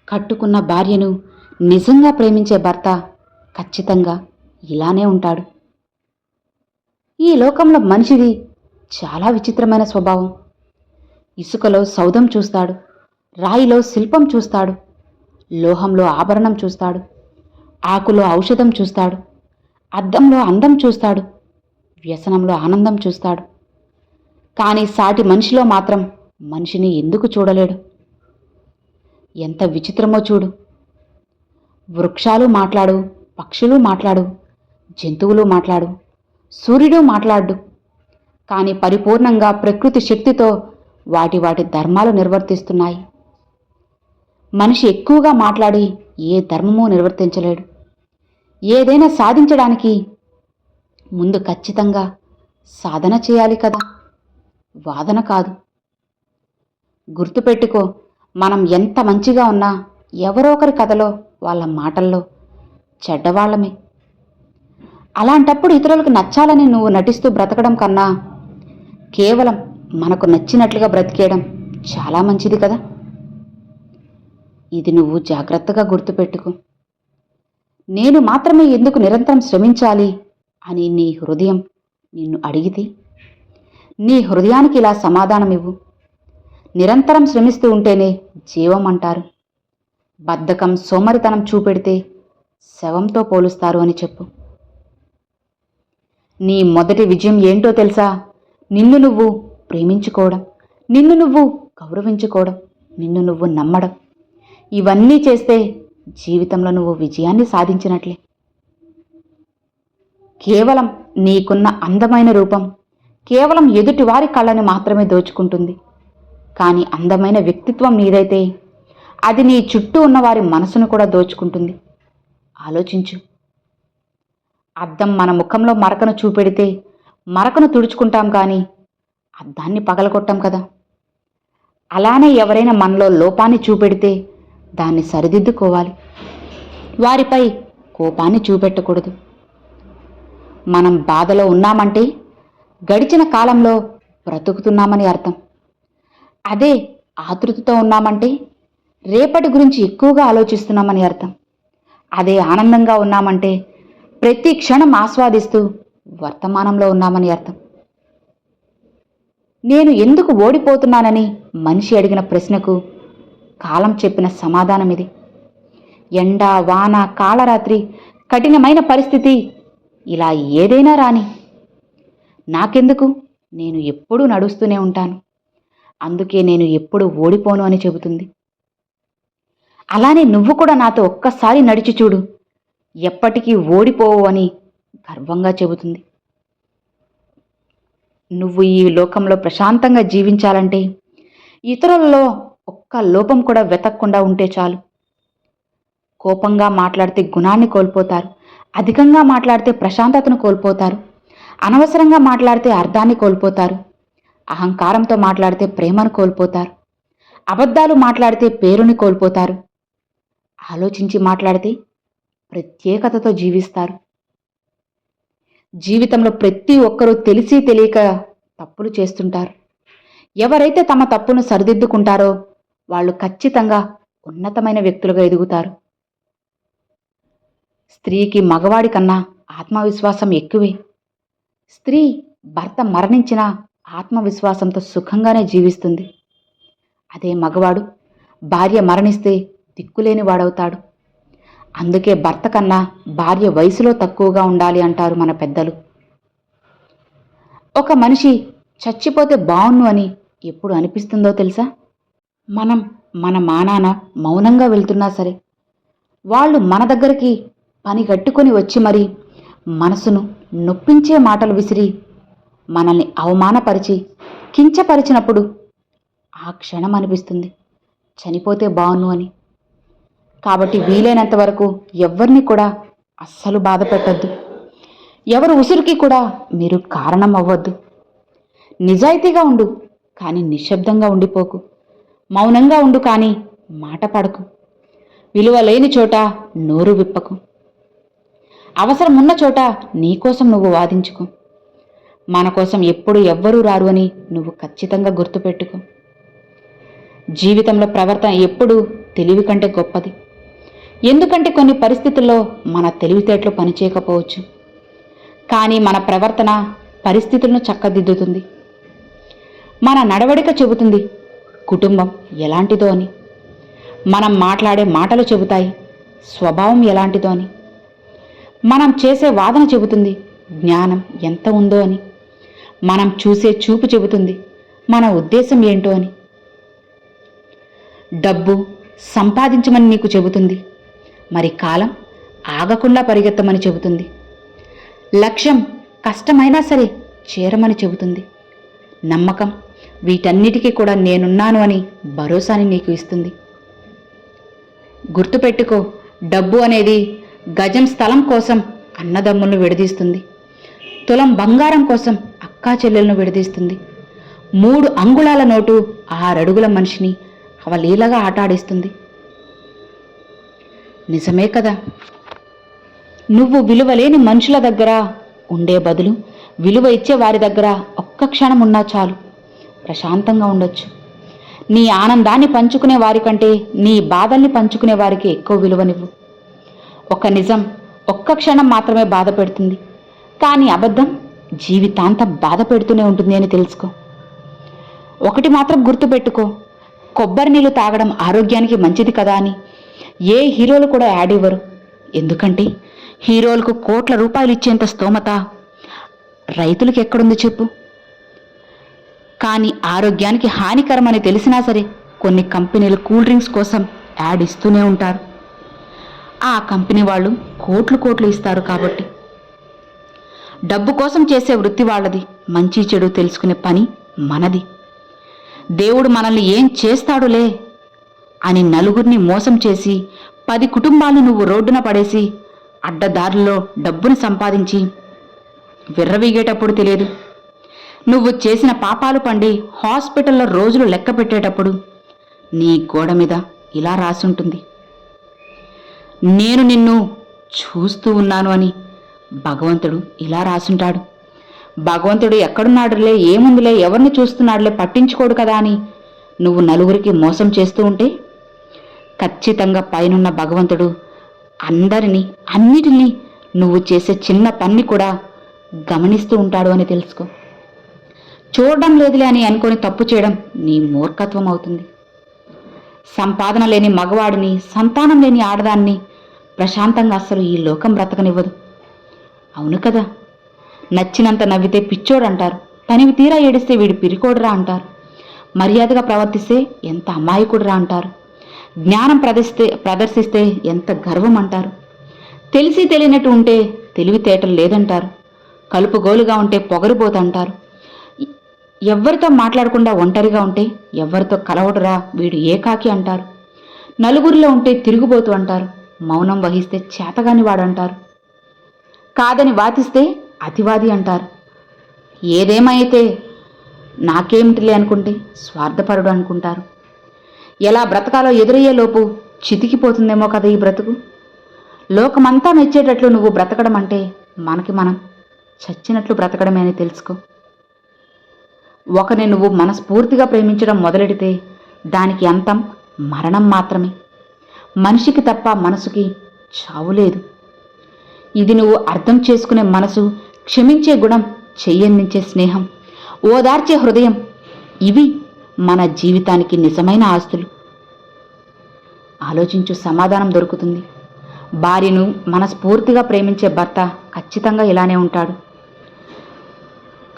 కట్టుకున్న భార్యను నిజంగా ప్రేమించే భర్త ఖచ్చితంగా ఇలానే ఉంటాడు. ఈ లోకంలో మనిషిది చాలా విచిత్రమైన స్వభావం. ఇసుకలో సౌధం చూస్తాడు, రాయిలో శిల్పం చూస్తాడు, లోహంలో ఆభరణం చూస్తాడు, ఆకులో ఔషధం చూస్తాడు, అద్దంలో అందం చూస్తాడు, వ్యసనంలో ఆనందం చూస్తాడు. కానీ సాటి మనిషిలో మాత్రం మనిషిని ఎందుకు చూడలేడు? ఎంత విచిత్రమో చూడు. వృక్షాలు మాట్లాడు, పక్షులు మాట్లాడు, జంతువులు మాట్లాడు, సూర్యుడు మాట్లాడు. కానీ పరిపూర్ణంగా ప్రకృతి శక్తితో వాటి వాటి ధర్మాలు నిర్వర్తిస్తున్నాయి. మనిషి ఎక్కువగా మాట్లాడి ఏ ధర్మమూ నిర్వర్తించలేడు. ఏదైనా సాధించడానికి ముందు ఖచ్చితంగా సాధన చేయాలి కదా, వాదన కాదు. గుర్తుపెట్టుకో, మనం ఎంత మంచిగా ఉన్నా ఎవరో ఒకరి కథలో, వాళ్ళ మాటల్లో చెడ్డవాళ్లమే. అలాంటప్పుడు ఇతరులకు నచ్చాలని నువ్వు నటిస్తూ బ్రతకడం కన్నా కేవలం మనకు నచ్చినట్లుగా బ్రతికేయడం చాలా మంచిది కదా. ఇది నువ్వు జాగ్రత్తగా గుర్తుపెట్టుకో. నేను మాత్రమే ఎందుకు నిరంతరం శ్రమించాలి అని నీ హృదయం నిన్ను అడిగితే, నీ హృదయానికి ఇలా సమాధానమివ్వు. నిరంతరం శ్రమిస్తూ ఉంటేనే జీవం అంటారు. బద్ధకం, సోమరితనం చూపెడితే శవంతో పోలుస్తారు అని చెప్పు. నీ మొదటి విజయం ఏంటో తెలుసా? నిన్ను నువ్వు ప్రేమించుకోవడం, నిన్ను నువ్వు గౌరవించుకోవడం, నిన్ను నువ్వు నమ్మడం. ఇవన్నీ చేస్తే జీవితంలో నువ్వు విజయాన్ని సాధించినట్లే. కేవలం నీకున్న అందమైన రూపం కేవలం ఎదుటివారి కళ్ళని మాత్రమే దోచుకుంటుంది. కానీ అందమైన వ్యక్తిత్వం నీదైతే అది నీ చుట్టూ ఉన్న వారి మనసును కూడా దోచుకుంటుంది. ఆలోచించు. అద్దం మన ముఖంలో మరకను చూపెడితే మరకను తుడుచుకుంటాం, కానీ అద్దాన్ని పగలగొట్టాం కదా. అలానే ఎవరైనా మనలో లోపాన్ని చూపెడితే దాన్ని సరిదిద్దుకోవాలి. వారిపై కోపాన్ని చూపెట్టకూడదు. మనం బాధలో ఉన్నామంటే గడిచిన కాలంలో బ్రతుకుతున్నామని అర్థం. అదే ఆతృతతో ఉన్నామంటే రేపటి గురించి ఎక్కువగా ఆలోచిస్తున్నామని అర్థం. అదే ఆనందంగా ఉన్నామంటే ప్రతి క్షణం ఆస్వాదిస్తూ వర్తమానంలో ఉన్నామని అర్థం. నేను ఎందుకు ఓడిపోతున్నానని మనిషి అడిగిన ప్రశ్నకు కాలం చెప్పిన సమాధానం ఇది. ఎండ, వాన, కాళరాత్రి, కఠినమైన పరిస్థితి, ఇలా ఏదైనా రాని నాకెందుకు, నేను ఎప్పుడూ నడుస్తూనే ఉంటాను, అందుకే నేను ఎప్పుడు ఓడిపోను అని చెబుతుంది. అలానే నువ్వు కూడా నాతో ఒక్కసారి నడిచి చూడు, ఎప్పటికీ ఓడిపోవు అని గర్వంగా చెబుతుంది. నువ్వు ఈ లోకంలో ప్రశాంతంగా జీవించాలంటే ఇతరులలో ఒక్క లోపం కూడా వెతకకుండా ఉంటే చాలు. కోపంగా మాట్లాడితే గుణాన్ని కోల్పోతారు, అధికంగా మాట్లాడితే ప్రశాంతతను కోల్పోతారు, అనవసరంగా మాట్లాడితే అర్థాన్ని కోల్పోతారు, అహంకారంతో మాట్లాడితే ప్రేమను కోల్పోతారు, అబద్ధాలు మాట్లాడితే పేరుని కోల్పోతారు, ఆలోచించి మాట్లాడితే ప్రత్యేకతతో జీవిస్తారు. జీవితంలో ప్రతి ఒక్కరూ తెలిసి తెలియక తప్పులు చేస్తుంటారు. ఎవరైతే తమ తప్పును సరిదిద్దుకుంటారో వాళ్ళు ఖచ్చితంగా ఉన్నతమైన వ్యక్తులుగా ఎదుగుతారు. స్త్రీకి మగవాడి కన్నా ఆత్మవిశ్వాసం ఎక్కువే. స్త్రీ భర్త మరణించిన ఆత్మవిశ్వాసంతో సుఖంగానే జీవిస్తుంది. అదే మగవాడు భార్య మరణిస్తే దిక్కులేని వాడవుతాడు. అందుకే భర్త కన్నా భార్య వయసులో తక్కువగా ఉండాలి అంటారు మన పెద్దలు. ఒక మనిషి చచ్చిపోతే బావున్ను అని ఎప్పుడు అనిపిస్తుందో తెలుసా? మనం మన మానాన మౌనంగా వెళ్తున్నా సరే వాళ్ళు మన దగ్గరికి పని గట్టుకొని వచ్చి మరి మనసును నొప్పించే మాటలు విసిరి మనల్ని అవమానపరిచి కించపరిచినప్పుడు ఆ క్షణం అనిపిస్తుంది చనిపోతే బావున్ను అని. కాబట్టి వీలైనంత వరకు ఎవరిని కూడా అస్సలు బాధ పెట్టద్దు. ఎవరు ఉసురుకి కూడా మీరు కారణం అవ్వద్దు. నిజాయితీగా ఉండు, కానీ నిశ్శబ్దంగా ఉండిపోకు. మౌనంగా ఉండు, కానీ మాట పడకు. విలువ లేని చోట నోరు విప్పకు. అవసరం ఉన్న చోట నీకోసం నువ్వు వాదించుకో. మన కోసం ఎప్పుడు ఎవ్వరూ రారు అని నువ్వు ఖచ్చితంగా గుర్తుపెట్టుకో. జీవితంలో ప్రవర్తన ఎప్పుడూ తెలివి కంటే గొప్పది. ఎందుకంటే కొన్ని పరిస్థితుల్లో మన తెలివితేటలు పనిచేయకపోవచ్చు, కానీ మన ప్రవర్తన పరిస్థితులను చక్కదిద్దుతుంది. మన నడవడిక చెబుతుంది కుటుంబం ఎలాంటిదో అని. మనం మాట్లాడే మాటలు చెబుతాయి స్వభావం ఎలాంటిదో అని. మనం చేసే వాదన చెబుతుంది జ్ఞానం ఎంత ఉందో అని. మనం చూసే చూపు చెబుతుంది మన ఉద్దేశం ఏంటో అని. డబ్బు సంపాదించమని నీకు చెబుతుంది, మరి కాలం ఆగకుండా పరిగెత్తమని చెబుతుంది. లక్ష్యం కష్టమైనా సరే చేరమని చెబుతుంది. నమ్మకం వీటన్నిటికీ కూడా నేనున్నాను అని భరోసాని నీకు ఇస్తుంది. గుర్తుపెట్టుకో, డబ్బు అనేది గజం స్థలం కోసం అన్నదమ్ములను విడదీస్తుంది, తులం బంగారం కోసం అక్కా చెల్లెలను విడదీస్తుంది, 3 అంగుళాల నోటు 6 అడుగుల మనిషిని అవలీలగా ఆటాడిస్తుంది. నిజమే కదా. నువ్వు విలువలేని మనుషుల దగ్గర ఉండే బదులు విలువ ఇచ్చే వారి దగ్గర ఒక్క క్షణం ఉన్నా చాలు, ప్రశాంతంగా ఉండొచ్చు. నీ ఆనందాన్ని పంచుకునే వారికంటే నీ బాధల్ని పంచుకునే వారికి ఎక్కువ విలువనివ్వు. ఒక నిజం ఒక్క క్షణం మాత్రమే బాధ పెడుతుంది, కానీ అబద్ధం జీవితాంతం బాధ పెడుతూనే ఉంటుంది అని తెలుసుకో. ఒకటి మాత్రం గుర్తుపెట్టుకో, కొబ్బరి నీళ్ళు తాగడం ఆరోగ్యానికి మంచిది కదా అని ఏ హీరోలు కూడా యాడ్ ఇవ్వరు. ఎందుకంటే హీరోలకు కోట్ల రూపాయలు ఇచ్చేంత స్తోమత రైతులకు ఎక్కడుంది చెప్పు. కానీ ఆరోగ్యానికి హానికరమని తెలిసినా సరే కొన్ని కంపెనీలు కూల్ డ్రింక్స్ కోసం యాడ్ ఇస్తూనే ఉంటారు. ఆ కంపెనీ వాళ్ళు కోట్లు ఇస్తారు కాబట్టి. డబ్బు కోసం చేసే వృత్తి వాళ్ళది, మంచి చెడు తెలుసుకునే పని మనది. దేవుడు మనల్ని ఏం చేస్తాడులే అని నలుగురిని మోసం చేసి 10 కుటుంబాలను నువ్వు రోడ్డున పడేసి అడ్డదారుల్లో డబ్బును సంపాదించి విర్రవీగేటప్పుడు తెలియదు. నువ్వు చేసిన పాపాలు పండి హాస్పిటల్లో రోజులు లెక్క పెట్టేటప్పుడు నీ గోడ మీద ఇలా రాసుంటుంది, నేను నిన్ను చూస్తూ ఉన్నాను అని. భగవంతుడు ఇలా రాసుంటాడు. భగవంతుడు ఎక్కడున్నాడులే, ఏముందిలే, ఎవరిని చూస్తున్నాడులే, పట్టించుకోడు కదా అని నువ్వు నలుగురికి మోసం చేస్తూ ఉంటే ఖచ్చితంగా పైనున్న భగవంతుడు అందరినీ అన్నిటినీ నువ్వు చేసే చిన్న పని కూడా గమనిస్తూ ఉంటాడు అని తెలుసుకో. చూడడం లేదులే అని అనుకొని తప్పు చేయడం నీ మూర్ఖత్వం అవుతుంది. సంపాదన లేని మగవాడిని, సంతానం లేని ఆడదాన్ని ప్రశాంతంగా అస్సలు ఈ లోకం బ్రతకనివ్వదు. అవును కదా. నచ్చినంత నవ్వితే పిచ్చోడు అంటారు, తనివి తీరా ఏడిస్తే వీడు పిరికోడురా అంటారు, మర్యాదగా ప్రవర్తిస్తే ఎంత అమాయకుడురా అంటారు, జ్ఞానం ప్రదర్శిస్తే ఎంత గర్వం అంటారు, తెలిసి తెలియనట్టు ఉంటే తెలివితేటలు లేదంటారు, కలుపుగోలుగా ఉంటే పొగరుబోతంటారు, ఎవ్వరితో మాట్లాడకుండా ఒంటరిగా ఉంటే ఎవ్వరితో కలవడురా వీడు ఏకాకి అంటారు, నలుగురిలో ఉంటే తిరుగుబోతు అంటారు, మౌనం వహిస్తే చేతగాని వాడంటారు, కాదని వాతిస్తే అతివాది అంటారు. ఏదేమైతే నాకేమిటిలే అనుకుంటే స్వార్థపరుడు అనుకుంటారు. ఎలా బ్రతకాలో ఎదురయ్యేలోపు చితికిపోతుందేమో కదా ఈ బ్రతుకు. లోకమంతా మెచ్చేటట్లు నువ్వు బ్రతకడం అంటే మనకి మనం చచ్చినట్లు బ్రతకడమే అని తెలుసుకో. ఒకరిని నువ్వు మనస్ఫూర్తిగా ప్రేమించడం మొదలెడితే దానికి అంతం మరణం మాత్రమే. మనిషికి తప్ప మనసుకి చావు లేదు. ఇది నువ్వు అర్థం చేసుకునే మనసు, క్షమించే గుణం, చెయ్యందించే స్నేహం, ఓదార్చే హృదయం, ఇవి మన జీవితానికి నిజమైన ఆస్తులు. ఆలోచించు, సమాధానం దొరుకుతుంది. భార్యను మనస్ఫూర్తిగా ప్రేమించే భర్త ఖచ్చితంగా ఇలానే ఉంటాడు.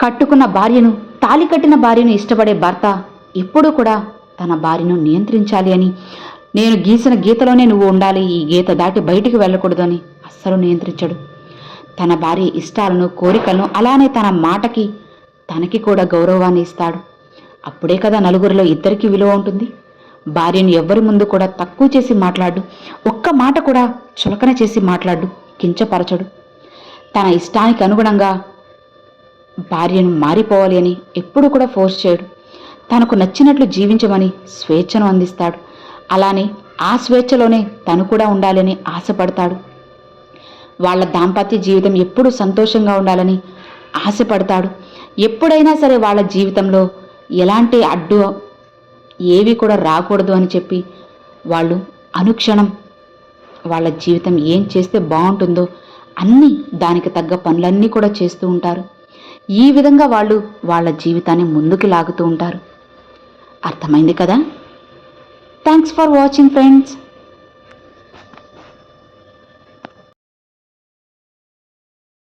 కట్టుకున్న భార్యను, తాళి కట్టిన భార్యను ఇష్టపడే భర్త ఎప్పుడూ కూడా తన భార్యను నియంత్రించాలి అని, నేను గీసిన గీతలోనే నువ్వు ఉండాలి, ఈ గీత దాటి బయటికి వెళ్ళకూడదు అని అస్సలు నియంత్రించడు. తన భార్య ఇష్టాలను, కోరికలను, అలానే తన మాటకి తనకి కూడా గౌరవాన్ని ఇస్తాడు. అప్పుడే కదా నలుగురిలో ఇద్దరికి విలువ ఉంటుంది. భార్యను ఎవ్వరి ముందు కూడా తక్కువ చేసి మాట్లాడు, ఒక్క మాట కూడా చులకన చేసి మాట్లాడు, కించపరచడు. తన ఇష్టానికి అనుగుణంగా భార్యను మారిపోవాలి అని ఎప్పుడు కూడా ఫోర్స్ చేయడు. తనకు నచ్చినట్లు జీవించమని స్వేచ్ఛను అందిస్తాడు. అలానే ఆ స్వేచ్ఛలోనే తను కూడా ఉండాలని ఆశపడతాడు. వాళ్ళ దాంపత్య జీవితం ఎప్పుడూ సంతోషంగా ఉండాలని ఆశపడతాడు. ఎప్పుడైనా సరే వాళ్ళ జీవితంలో ఎలాంటి అడ్డు ఏవి కూడా రాకూడదు అని చెప్పి వాళ్ళు అనుక్షణం వాళ్ళ జీవితం ఏం చేస్తే బాగుంటుందో అన్నీ దానికి తగ్గ పనులన్నీ కూడా చేస్తూ ఉంటారు. ఈ విధంగా వాళ్ళు వాళ్ళ జీవితాన్ని ముందుకు లాగుతూ ఉంటారు. అర్థమైంది కదా? Thanks for watching friends.